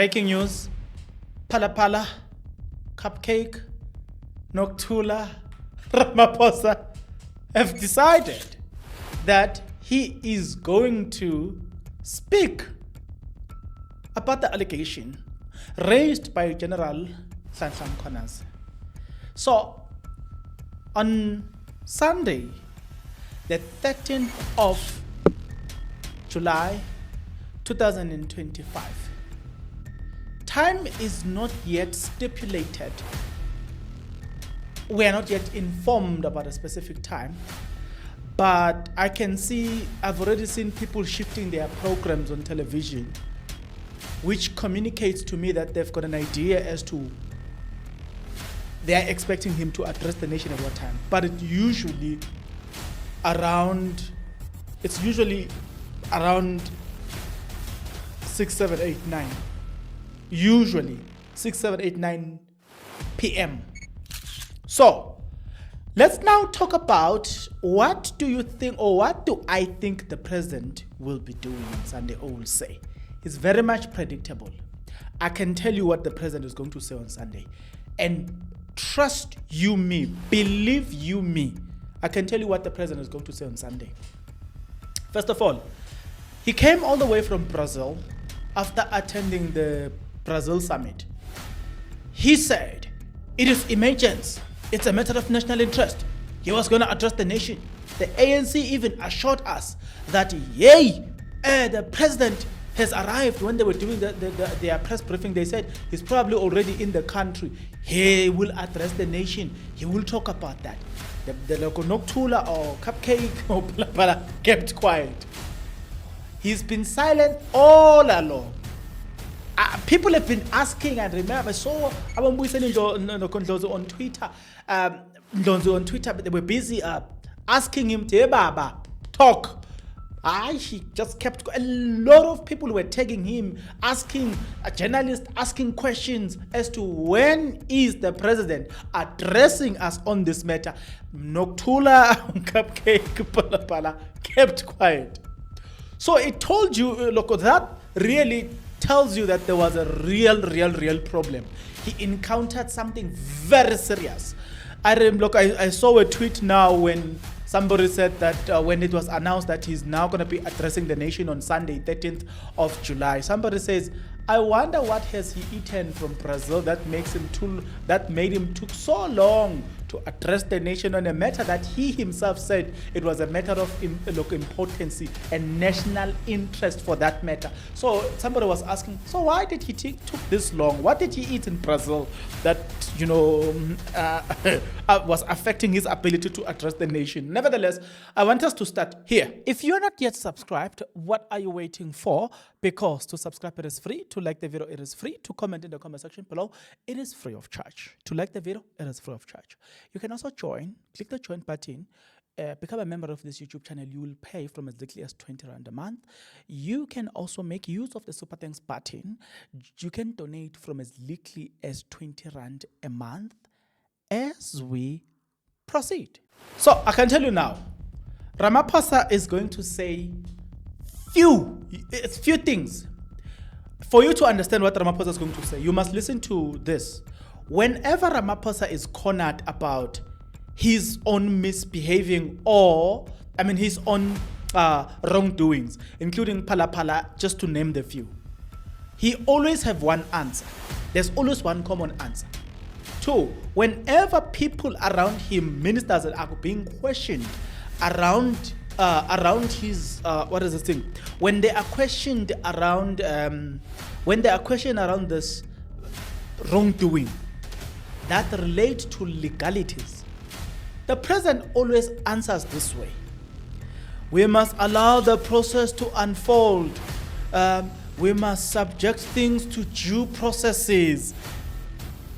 Breaking news, Pala, Cupcake, Noctula, Ramaphosa have decided that he is going to speak about the allegation raised by General Mkhwanazi. So, on Sunday, the 13th of July 2025, time is not yet stipulated. We are not yet informed about a specific time, but I've already seen people shifting their programs on television, which communicates to me that they've got an idea as to they are expecting him to address the nation at what time. But it's usually around 6, 7, 8, 9. Usually 6, 7, 8, 9 p.m. So let's now talk about what do you think, or what do I think the president will be doing on Sunday, or will say. It's very much predictable. I can tell you what the president is going to say on Sunday. And trust you me, believe you me, I can tell you what the president is going to say on Sunday. First of all, he came all the way from Brazil after attending the Brazil summit. He said, it is emergency. It's a matter of national interest. He was going to address the nation. The ANC even assured us that, the president has arrived. When they were doing their press briefing, they said he's probably already in the country. He will address the nation. He will talk about that. The local Noctula or Cupcake or Pala kept quiet. He's been silent all along. People have been asking, and remember, I saw Ndlozi on Twitter. Ndlozi on Twitter, but they were busy asking him, Baba, talk. He just kept. A lot of people were tagging him, asking a journalist, asking questions as to when is the president addressing us on this matter. Noctula, Cupcake, Pala kept quiet. So it told you, look, that really tells you that there was a real problem. He encountered something very serious. I saw a tweet now when somebody said that when it was announced that he's now going to be addressing the nation on Sunday, 13th of July, somebody says, I wonder what has he eaten from Brazil that made him took so long to address the nation on a matter that he himself said it was a matter of importance and national interest for that matter. So somebody was asking, so why did he took this long? What did he eat in Brazil that was affecting his ability to address the nation? Nevertheless, I want us to start here. If you're not yet subscribed, what are you waiting for? Because to subscribe, it is free. To like the video, it is free. To comment in the comment section below, it is free of charge. To like the video, it is free of charge. You can also join. Click the join button. Become a member of this YouTube channel. You will pay from as little as 20 Rand a month. You can also make use of the Super Thanks button. You can donate from as little as 20 Rand a month as we proceed. So I can tell you now, Ramaphosa is going to say few things. For you to understand what Ramaphosa is going to say, you must listen to this. Whenever Ramaphosa is cornered about his own misbehaving his own wrongdoings, including Pala, just to name the few, he always have one answer. There's always one common answer. 2, whenever people around him, ministers, are being questioned around his when they are questioned around this wrongdoing that relate to legalities, the president always answers this way: we must allow the process to unfold. We must subject things to due processes.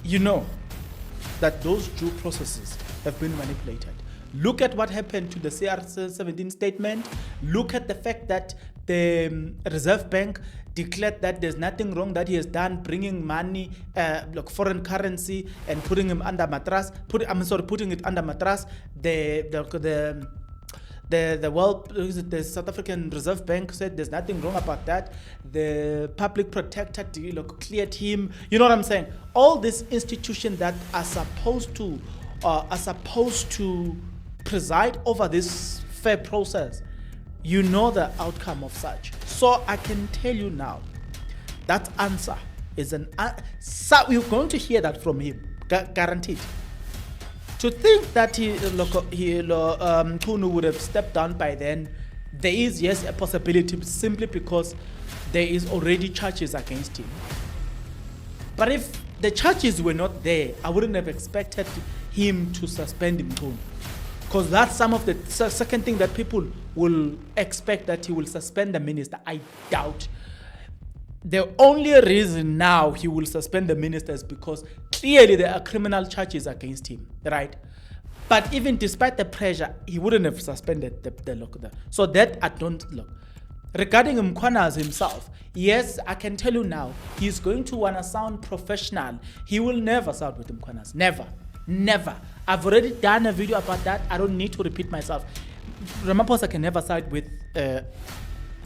You know that those due processes have been manipulated. Look at what happened to the CR17 statement. Look at the fact that the Reserve Bank declared that there's nothing wrong that he has done bringing money, foreign currency, and putting it under mattress. The The South African Reserve Bank said there's nothing wrong about that. The public protector cleared him. You know what I'm saying? All these institutions that are supposed to preside over this fair process, you know the outcome of such. So I can tell you now, that answer is you're going to hear that from him, guaranteed. To think that Mchunu would have stepped down by then, there is, yes, a possibility, simply because there is already charges against him. But if the charges were not there, I wouldn't have expected him to suspend Mchunu. Because that's some of the second thing that people will expect, that he will suspend the minister. I doubt. The only reason now he will suspend the minister is because clearly there are criminal charges against him, right? But even despite the pressure, he wouldn't have suspended the so that I don't look. Regarding Mkhwanazi himself, yes, I can tell you now, he's going to want to sound professional. He will never side with Mkhwanazi. Never. Never. I've already done a video about that. I don't need to repeat myself. Ramaphosa can never side with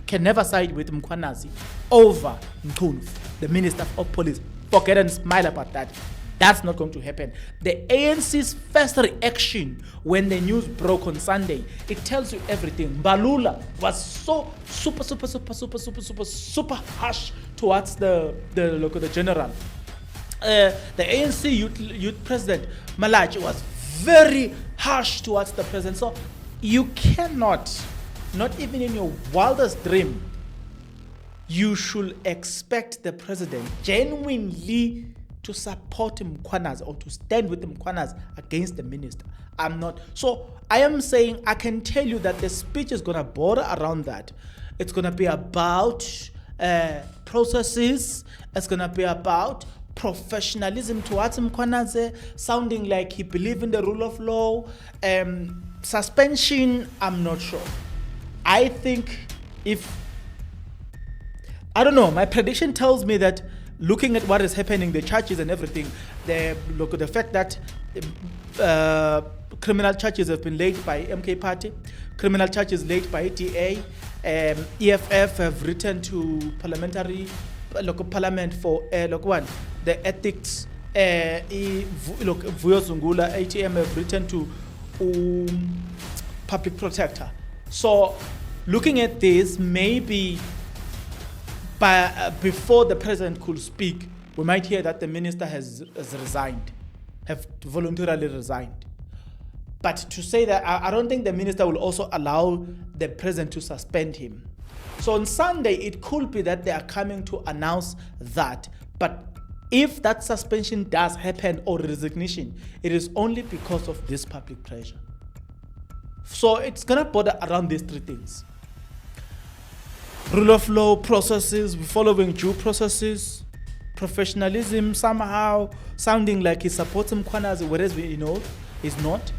Mkhwanazi over Mchunu, the Minister of Police. Forget and smile about that. That's not going to happen. The ANC's first reaction when the news broke on Sunday, it tells you everything. Balula was so super harsh towards the general. The ANC youth president Malachi was very harsh towards the president. So you cannot, not even in your wildest dream, you should expect the president genuinely to support Mkhwanazi or to stand with Mkhwanazi against the minister. I'm not. So I am saying, I can tell you that the speech is going to border around that. It's going to be about processes. It's going to be about professionalism towards Mkhwanazi, sounding like he believes in the rule of law. Suspension, I'm not sure. I think I don't know, my prediction tells me that looking at what is happening, the charges and everything, the fact that criminal charges have been laid by MK Party, criminal charges laid by DA, EFF have written to parliament for the ethics, Vuyo Zungula, ATM have written to public protector. So looking at this, maybe before the president could speak, we might hear that the minister has resigned, have voluntarily resigned. But to say that, I don't think the minister will also allow the president to suspend him. So on Sunday, it could be that they are coming to announce that. But if that suspension does happen or resignation, it is only because of this public pressure. So it's going to border around these three things. Rule of law, processes, following due processes, professionalism, somehow sounding like he supports Mkhwanazi, whereas he's not.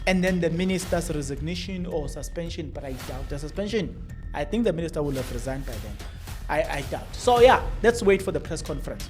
And then the minister's resignation or suspension, but I doubt the suspension. I think the minister will have resigned by then. I doubt. So yeah, let's wait for the press conference.